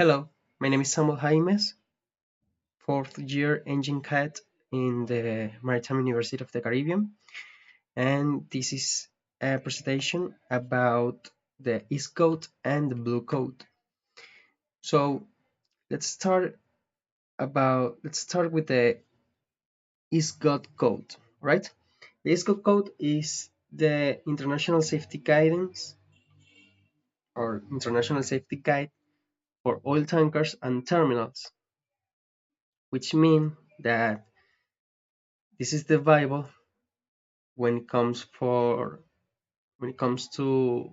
Hello, my name is Samuel Jaimes, fourth year engine cadet in the Maritime University of the Caribbean, and this is a presentation about the ISGOTT and the Blue Code. So let's start with the ISGOTT code, right? The ISGOTT code is the international safety guidance or international safety guide for oil tankers and terminals, which mean that this is the Bible when it comes to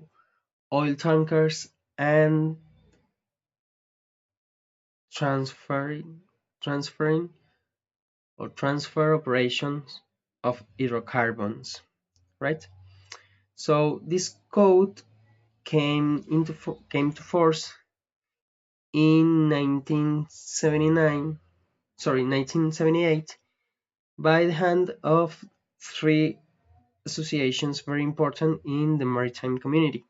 oil tankers and transferring transferring or transfer operations of hydrocarbons, right? So this code came to force in 1978 by the hand of three associations very important in the maritime community.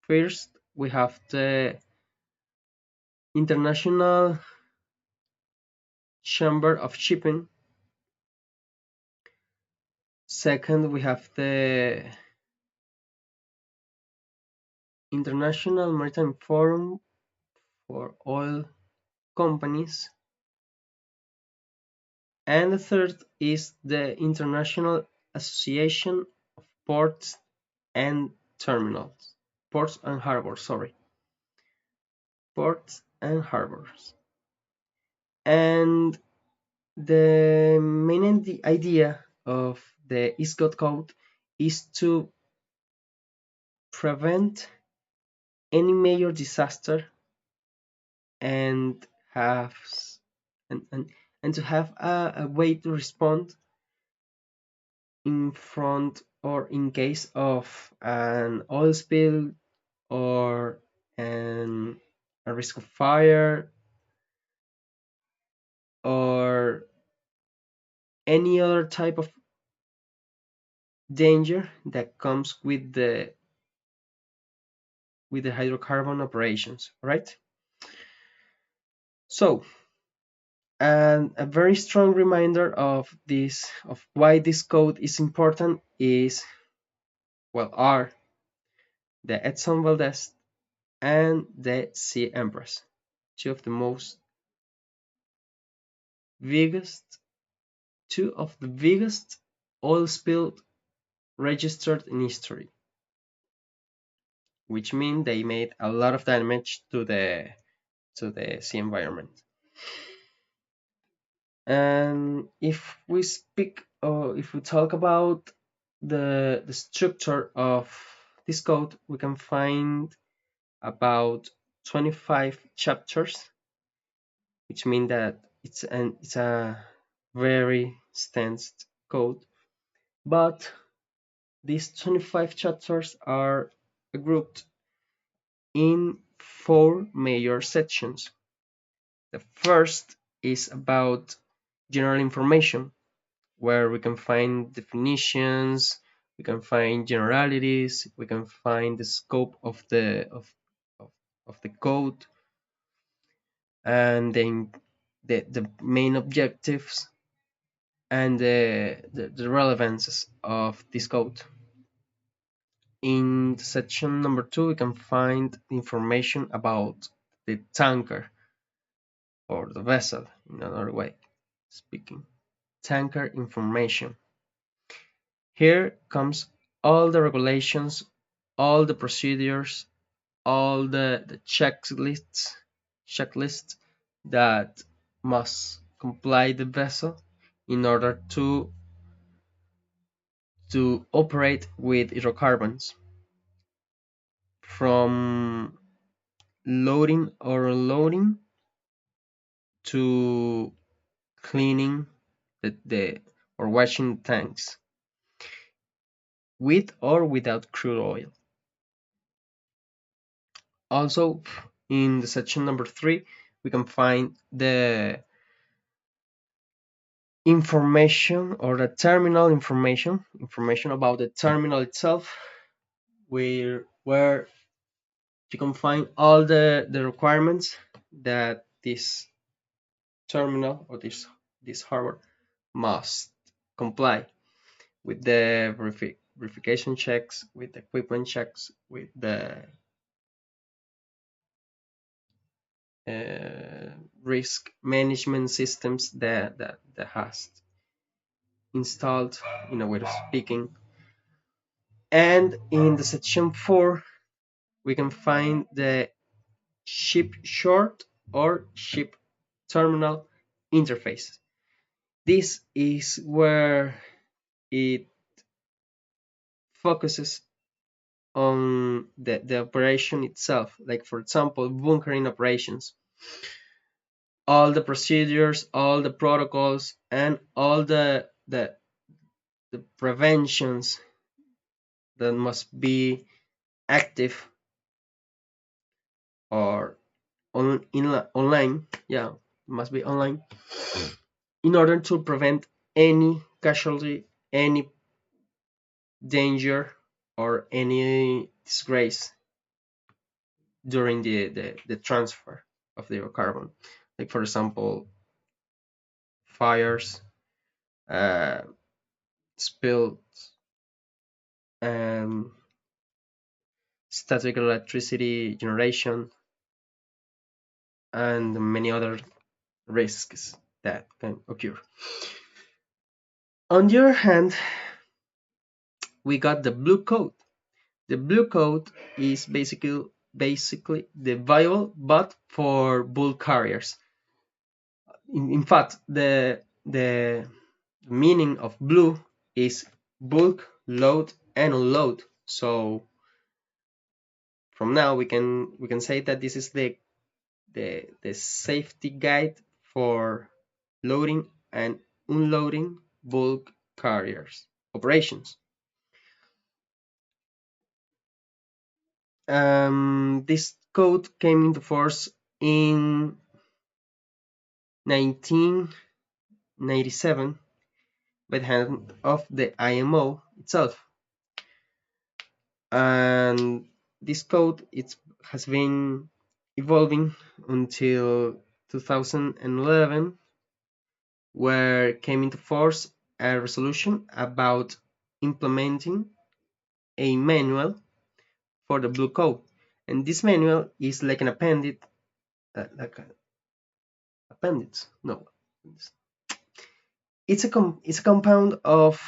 First, we have the International Chamber of Shipping. Second, we have the International Maritime Forum for Oil Companies. And the third is the International Association of Ports and Terminals. Ports and Harbors, sorry. Ports and Harbors. And the main idea of the ISGOTT code is to prevent any major disaster and have and to have a way to respond in front or in case of an oil spill or a risk of fire or any other type of danger that comes with the hydrocarbon operations, right? So, and a very strong reminder of why this code is important are the Edson Valdez and the Sea Empress, two of the biggest oil spill registered in history, which means they made a lot of damage to the sea environment. And if we talk about the structure of this code, we can find about 25 chapters, which means that it's a very extensive code. But these 25 chapters are grouped in 4 major sections. The first is about general information, where we can find definitions, we can find generalities, we can find the scope of the code, and then the main objectives and the relevances of this code. In section number 2, we can find information about the tanker or the vessel, in another way speaking. Tanker information. Here comes all the regulations, all the procedures, all the checklists that must comply the vessel in order to operate with hydrocarbons, from loading or unloading to cleaning or washing tanks with or without crude oil. Also, in the section number 3, we can find the information or the terminal information about the terminal itself, where you can find all the requirements that this terminal or this hardware must comply with the verification checks, with the equipment checks, with the risk management systems that has installed, in a way of speaking. And in the section 4, we can find the ship short or ship terminal interface. This is where it focuses on the operation itself, like for example, bunkering operations. All the procedures, all the protocols, and all the preventions that must be active or online, yeah, must be online, in order to prevent any casualty, any danger, or any disgrace during the transfer of the carbon. Like for example, fires, uh, spills, um, static electricity generation, and many other risks that can occur. On the other hand, we got the blue code. The blue code is basically the Bible, but for bulk carriers. In fact, the meaning of blue is bulk, load, and unload. So from now we can say that this is the safety guide for loading and unloading bulk carriers operations. This code came into force in 1997 by the hand of the IMO itself. And this code has been evolving until 2011, where came into force a resolution about implementing a manual for the blue code. And this manual is like an appendix, no, it's a compound of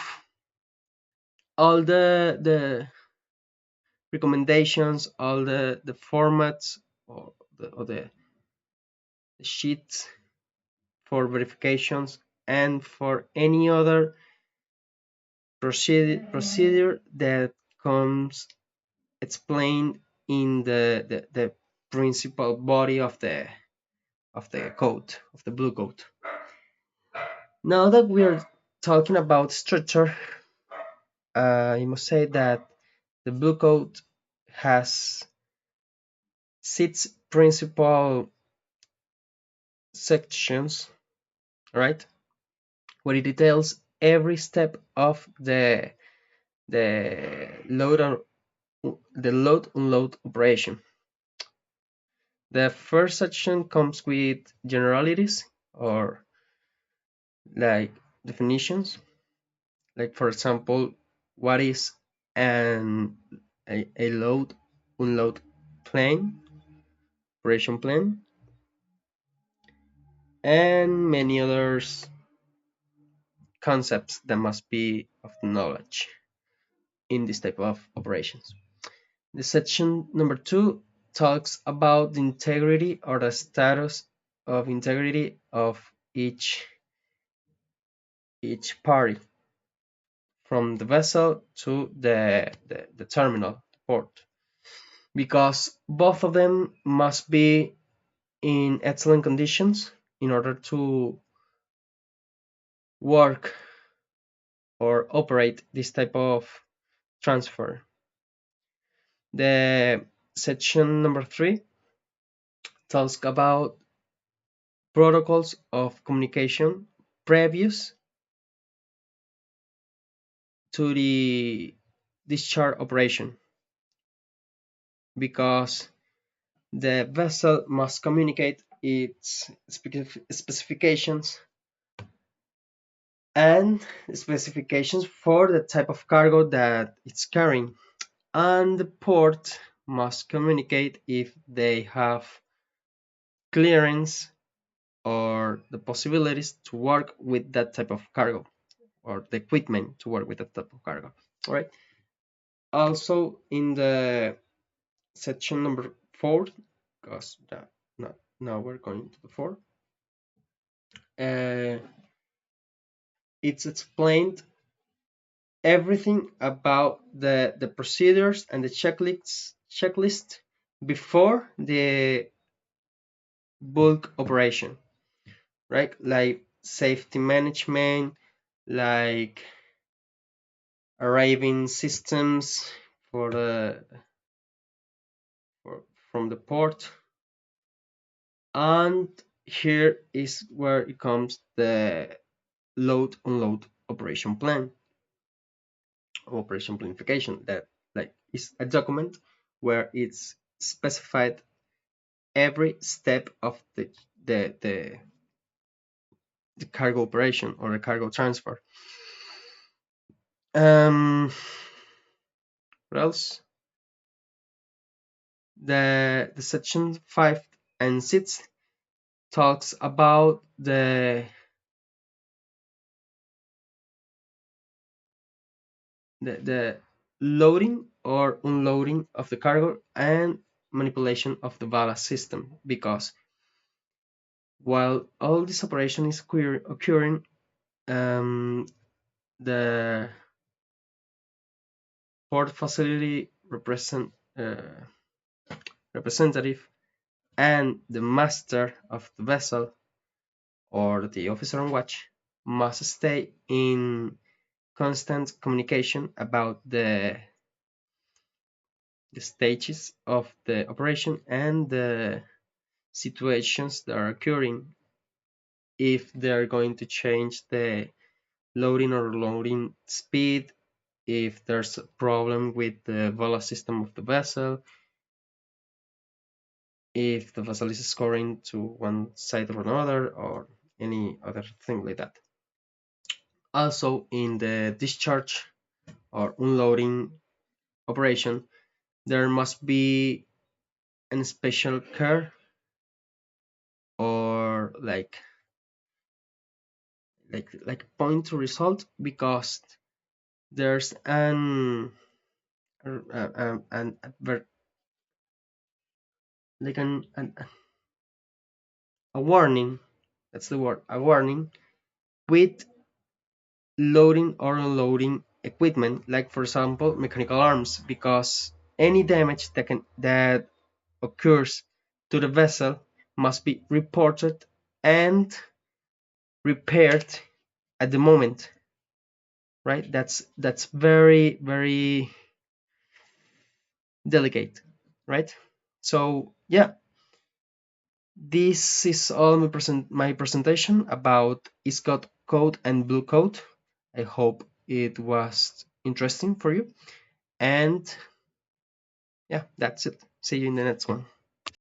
all the recommendations, all the formats, or the sheets for verifications, and for any other procedure that comes explained in the principal body of the code, of the blue code. Now that we are talking about structure, I must say that the blue code has 6 principal sections, right? Where it details every step of the load unload operation. The first section comes with generalities, or like definitions, like for example, what is a load unload plan, operation plan, and many others concepts that must be of knowledge in this type of operations. The section number 2 talks about the integrity or the status of integrity of each party, from the vessel to the terminal, the port, because both of them must be in excellent conditions in order to work or operate this type of transfer. The section number 3 talks about protocols of communication previous to the discharge operation, because the vessel must communicate its specifications and specifications for the type of cargo that it's carrying, and the port must communicate if they have clearance or the possibilities to work with that type of cargo, or the equipment to work with that type of cargo. All right. Also, in the section number 4, because now we're going to the 4, it's explained everything about the procedures and the checklist before the bulk operation, right? Like safety management, like arriving systems for from the port, and here is where it comes the load unload operation plan, operation planification, that like is a document where it's specified every step of the cargo operation or the cargo transfer. What else? The section 5 and 6 talks about the loading or unloading of the cargo and manipulation of the ballast system, because while all this operation is occurring, the port facility representative and the master of the vessel or the officer on watch must stay in constant communication about the stages of the operation and the situations that are occurring, if they're going to change the loading or loading speed, if there's a problem with the ballast system of the vessel, if the vessel is scoring to one side or another, or any other thing like that. Also, in the discharge or unloading operation, there must be a special care, or like point to result, because there's an a warning, that's the word, a warning, with loading or unloading equipment, like for example mechanical arms, because any damage that occurs to the vessel must be reported and repaired at the moment, right? That's very, very delicate, right? So yeah, this is all my presentation about ISGOTT code and Blue code. I hope it was interesting for you, and yeah, that's it. See you in the next one.